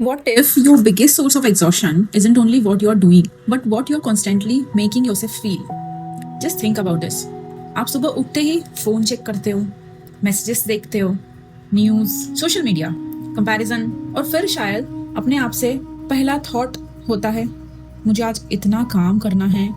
What if your biggest source of exhaustion isn't only what you're doing, but what you're constantly making yourself feel? Just think about this. आप सुबह उठते ही phone check करते हो, messages देखते हो, news, social media, comparison और फिर शायद अपने आप से पहला थॉट होता है मुझे आज इतना काम करना है,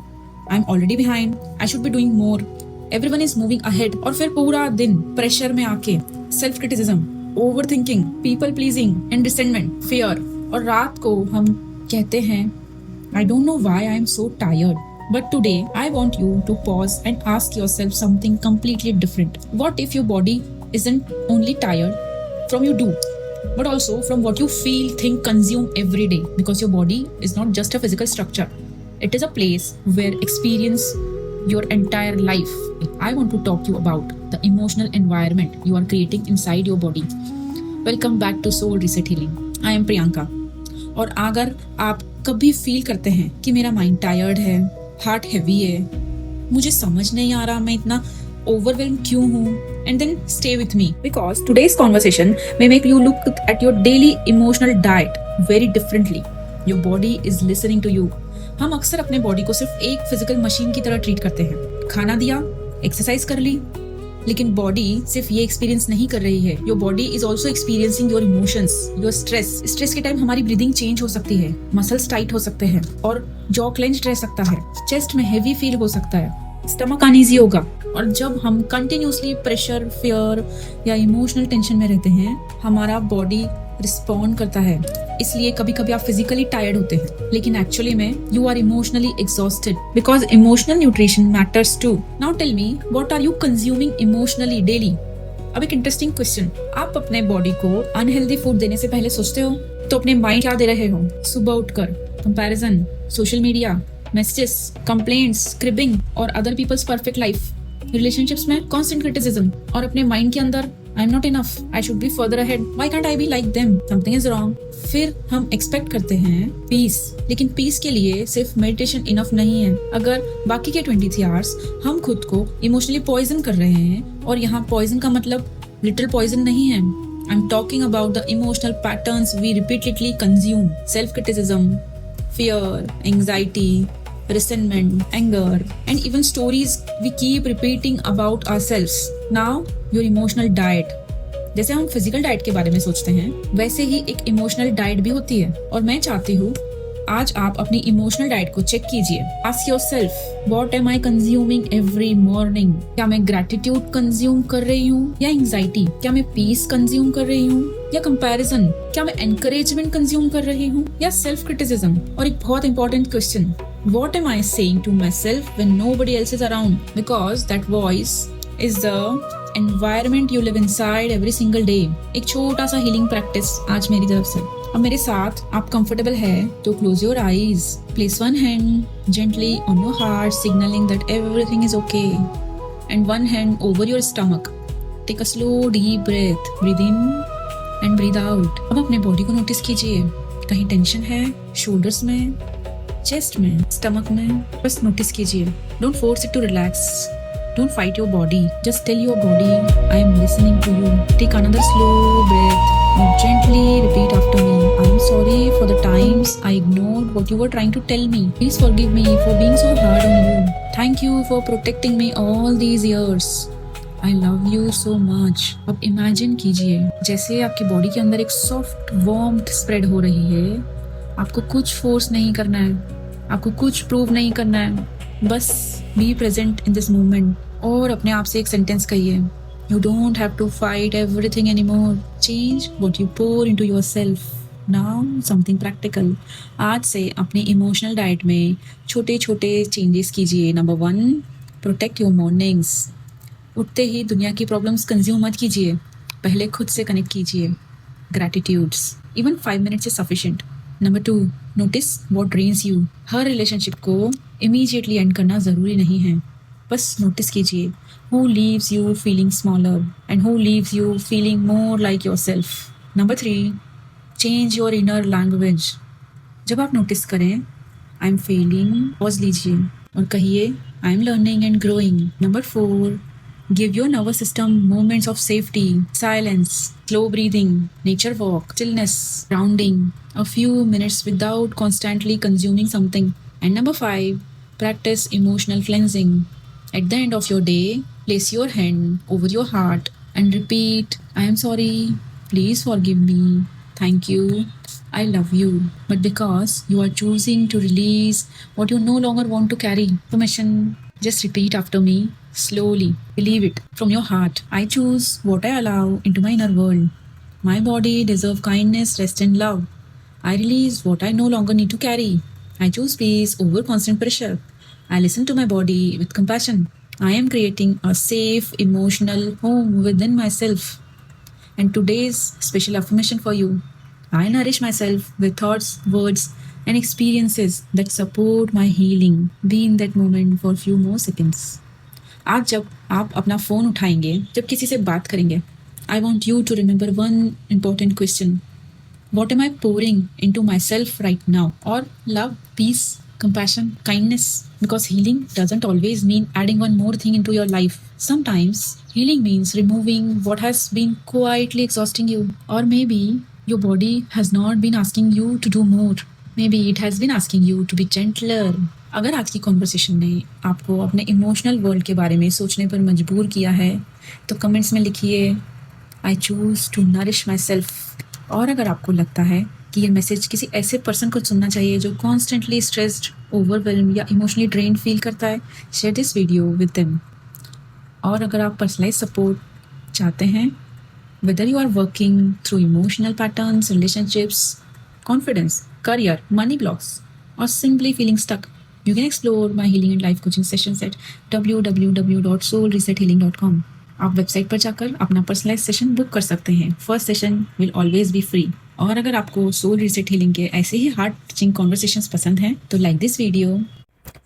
I am already behind, I should be doing more, everyone is moving ahead. और फिर पूरा दिन प्रेशर में आके self criticism, over thinking, people pleasing and resentment, fear. और रात को हम कहते हैं I don't know why I am so tired. But today, I want you to pause and ask yourself something completely different. What if your body isn't only tired from you do, but also from what you feel, think, consume every day? Because your body is not just a physical structure. It is a place where experience your entire life. I want to talk to you about the emotional environment you are creating inside your body. Welcome back to Soul Reset Healing. I am Priyanka. और अगर आप कभी feel करते हैं कि मेरा mind tired है, heart heavy है, मुझे समझ नहीं आ रहा मैं इतना ओवरवेल्म क्यों हूँ, and then stay with me because today's conversation may make you look at your daily emotional diet very differently. Your body is listening to you. हम अक्सर अपने बॉडी को सिर्फ एक फिजिकल मशीन की तरह ट्रीट करते हैं। खाना दिया, एक्सरसाइज कर ली, लेकिन बॉडी सिर्फ ये एक्सपीरियंस नहीं कर रही है। Your body is also experiencing your emotions, your stress के टाइम हमारी ब्रीदिंग चेंज हो सकती है, मसल्स टाइट हो सकते हैं और जॉ क्लेंच्ड रह सकता है, चेस्ट में हेवी फील हो सकता है, स्टमक अनईजी होगा। और जब हम कंटिन्यूसली प्रेशर, फियर या इमोशनल टेंशन में रहते हैं, हमारा बॉडी रिस्पॉन्ड करता है। इसलिए कभी कभी आप फिजिकली टायर्ड होते हैं, लेकिन एक्चुअली में you are emotionally exhausted because emotional nutrition matters too. Now tell me, what are you consuming emotionally daily? अब एक इंटरेस्टिंग क्वेश्चन, आप अपने बॉडी को अनहेल्दी फूड देने से पहले सोचते हो तो अपने माइंड क्या दे रहे हो? सुबह उठकर comparison, social media, messages, complaints, cribbing और other people's perfect life, relationships में कांस्टेंट क्रिटिसिज्म और अपने माइंड के अंदर I am not enough, I should be further ahead, why can't I be like them, something is wrong. फिर हम expect करते हैं पीस, लेकिन पीस के लिए सिर्फ मेडिटेशन इनफ नहीं है। अगर बाकी के 23 आवर्स हम खुद को इमोशनली पॉइजन कर रहे हैं, और यहाँ पॉइजन का मतलब लिटिल पॉइजन नहीं है, I am talking about the emotional patterns we repeatedly consume, self criticism, fear, anxiety, resentment, anger, and even stories we keep repeating about ourselves. Now, your emotional diet. जैसे हम physical diet के बारे में सोचते हैं, वैसे ही एक इमोशनल डाइट भी होती है। और मैं चाहती हूँ आज आप अपनी इमोशनल डाइट को चेक कीजिए। Ask yourself, what am I consuming every morning? क्या मैं ग्रैटिट्यूड कंज्यूम कर रही हूँ या एंग्जाइटी? क्या मैं पीस कंज्यूम कर रही हूँ या कंपैरिजन? क्या मैं एनकरेजमेंट कंज्यूम कर रही हूँ या सेल्फ क्रिटिसिज्म? और एक बहुत important question, what am I saying to my self when nobody else is around? Because that voice is the environment you live inside every single day. एक छोटा सा हीलिंग प्रैक्टिस आज मेरी तरफ से। अब मेरे साथ आप कंफर्टेबल है तो close your eyes, place one hand gently on your heart signaling that everything is okay, and one hand over your stomach. Take a slow deep breath, breathe in and breathe out. अब अपने body को notice कीजिए, कहीं tension है shoulders में, chest में, stomach में? बस नोटिस कीजिए, don't force it to relax, don't fight your body, just tell your body I am listening to you. Take another slow breath and gently repeat after me, I am sorry for the times I ignored what you were trying to tell me. Please forgive me for being so hard on you. Thank you for protecting me all these years. I love you so much. अब imagine कीजिए जैसे आपकी body के अंदर एक soft warmth spread हो रही है। आपको कुछ फोर्स नहीं करना है, आपको कुछ प्रूव नहीं करना है, बस be present in this moment. और अपने आप से एक सेंटेंस कहिए, you don't have to fight everything anymore, change what you pour into yourself. Now something practical, आज से अपनी इमोशनल डाइट में छोटे छोटे चेंजेस कीजिए। Number 1, protect your mornings. उठते ही दुनिया की प्रॉब्लम्स कंज्यूम मत कीजिए, पहले खुद से कनेक्ट कीजिए। Gratitudes, even 5 minutes is sufficient. Number 2, notice what drains you. हर रिलेशनशिप को इमीडिएटली एंड करना ज़रूरी नहीं है, बस नोटिस कीजिए who leaves you feeling smaller and who leaves you feeling more like yourself. Number 3, change your inner language. जब आप नोटिस करें आई एम फीलिंग, पॉज लीजिए और कहिए I am learning and growing. Number 4, Give your nervous system moments of safety, silence, slow breathing, nature walk, stillness, grounding, a few minutes without constantly consuming something. And number 5, practice emotional cleansing. At the end of your day, place your hand over your heart and repeat, I am sorry, please forgive me, thank you, I love you. But because you are choosing to release what you no longer want to carry, permission, just repeat after me slowly. Believe it from your heart. I choose what I allow into my inner world. My body deserves kindness, rest, and love. I release what I no longer need to carry. I choose peace over constant pressure. I listen to my body with compassion. I am creating a safe emotional home within myself. And today's special affirmation for you, I nourish myself with thoughts, words, and experiences that support my healing. Be in that moment for few more seconds. आज जब आप अपना phone उठाएंगे, जब किसी से बात करेंगे, I want you to remember one important question. What am I pouring into myself right now? Or love, peace, compassion, kindness? Because healing doesn't always mean adding one more thing into your life. Sometimes healing means removing what has been quietly exhausting you. Or maybe your body has not been asking you to do more. Maybe it has been asking you to be gentler. अगर आज की conversation ने आपको अपने emotional world के बारे में सोचने पर मजबूर किया है तो कमेंट्स में लिखिए I choose to nourish my self. और अगर आपको लगता है कि ये मैसेज किसी ऐसे पर्सन को सुनना चाहिए जो कॉन्स्टेंटली स्ट्रेस्ड, ओवरवेल्म या इमोशनली ड्रेन फील करता है, share this video with them. और अगर आप पर्सनलाइज सपोर्ट चाहते हैं, whether you are working through emotional patterns, relationships, confidence, career, money blocks, or simply feeling stuck, you can explore my healing and life coaching sessions at www.soulresethealing.com. आप website पर जाकर अपना personalise session book कर सकते हैं। First session will always be free. और अगर आपको सोल रीसेट हीलिंग के ऐसे ही हार्ट टचिंग कॉन्वर्सेशंस पसंद हैं तो like this video,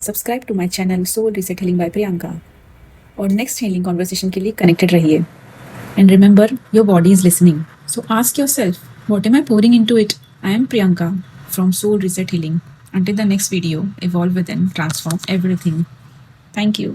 subscribe to my channel soul reset healing by Priyanka, और नेक्स्ट हीलिंग कॉन्वर्सेशन के लिए कनेक्टेड रहिए। And remember, your body is listening. So ask yourself, what am I pouring into it? I am Priyanka from Soul Reset Healing. Until the next video, evolve within, transform everything. Thank you.